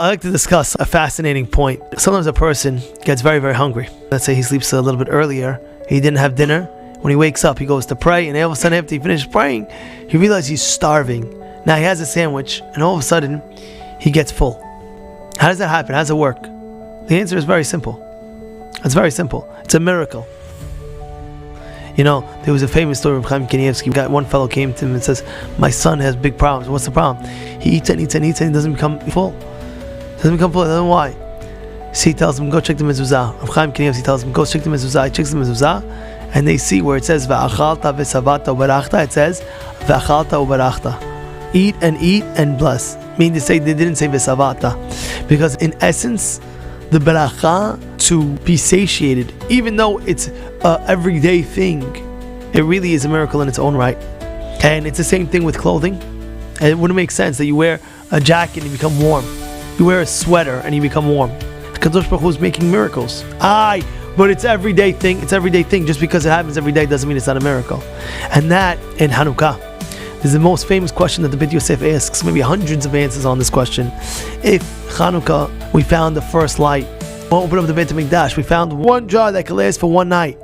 I like to discuss a fascinating point. Sometimes a person gets very, very hungry. Let's say he sleeps a little bit earlier. He didn't have dinner. When he wakes up, he goes to pray, and all of a sudden, after he finishes praying, he realizes he's starving. Now he has a sandwich, and all of a sudden, he gets full. How does that happen? How does it work? The answer is very simple. It's very simple. It's a miracle. You know, there was a famous story of Chaim Kanievsky. One fellow came to him and says, "My son has big problems." What's the problem? He eats and eats and eats and he doesn't become full. Doesn't become full. I don't know why. So he tells him, "Go check the mezuzah." Chaim Kanievsky tells him, "Go check the mezuzah." He checks the mezuzah, and they see where it says "Va'achalta v'savata u'barachta." It says "Va'achalta u'barachta." Eat and bless. Meaning to say they didn't say "v'savata," because in essence, the beracha, to be satiated, even though it's an everyday thing, it really is a miracle in its own right. And it's the same thing with clothing. And it wouldn't make sense that you wear a jacket and you become warm. You wear a sweater and you become warm. Kadosh Baruch Hu is making miracles. But it's everyday thing. It's everyday thing. Just because it happens every day doesn't mean it's not a miracle. And that in Hanukkah is the most famous question that the Beit Yosef asks. Maybe hundreds of answers on this question. If Hanukkah, we found the first light, we'll open up the Beit HaMikdash, we found one jar that could last for one night.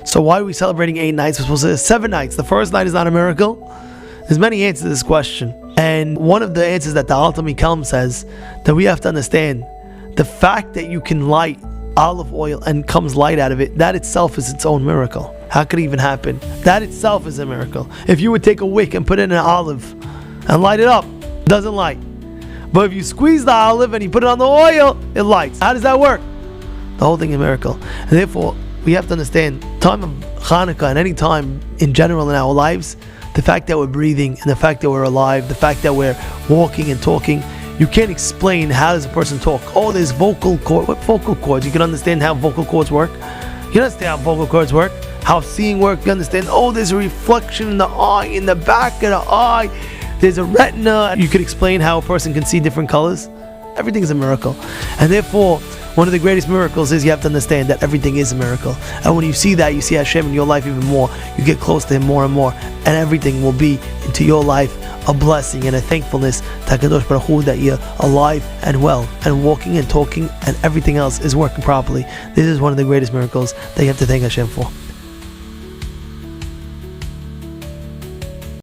So why are we celebrating 8 nights? We're supposed to have 7 nights. The first night is not a miracle? There's many answers to this question. And one of the answers that the Alta Mikelm says that we have to understand, the fact that you can light olive oil and comes light out of it, that itself is its own miracle. How could it even happen? That itself is a miracle. If you would take a wick and put it in an olive and light it up, it doesn't light. But if you squeeze the olive and you put it on the oil, it lights. How does that work? The whole thing is a miracle. And therefore, we have to understand, time of Hanukkah and any time in general in our lives, the fact that we're breathing and the fact that we're alive, the fact that we're walking and talking, you can't explain how does a person talk. Oh, there's vocal cord. What vocal cords? You can understand how vocal cords work. You understand how vocal cords work, how seeing work. You understand, oh, there's a reflection in the eye, in the back of the eye. There's a retina. You could explain how a person can see different colors. Everything is a miracle. And therefore, one of the greatest miracles is you have to understand that everything is a miracle. And when you see that, you see Hashem in your life even more. You get close to Him more and more. And everything will be into your life a blessing and a thankfulness to Kadosh Baruch Hu that you're alive and well and walking and talking and everything else is working properly. This is one of the greatest miracles that you have to thank Hashem for.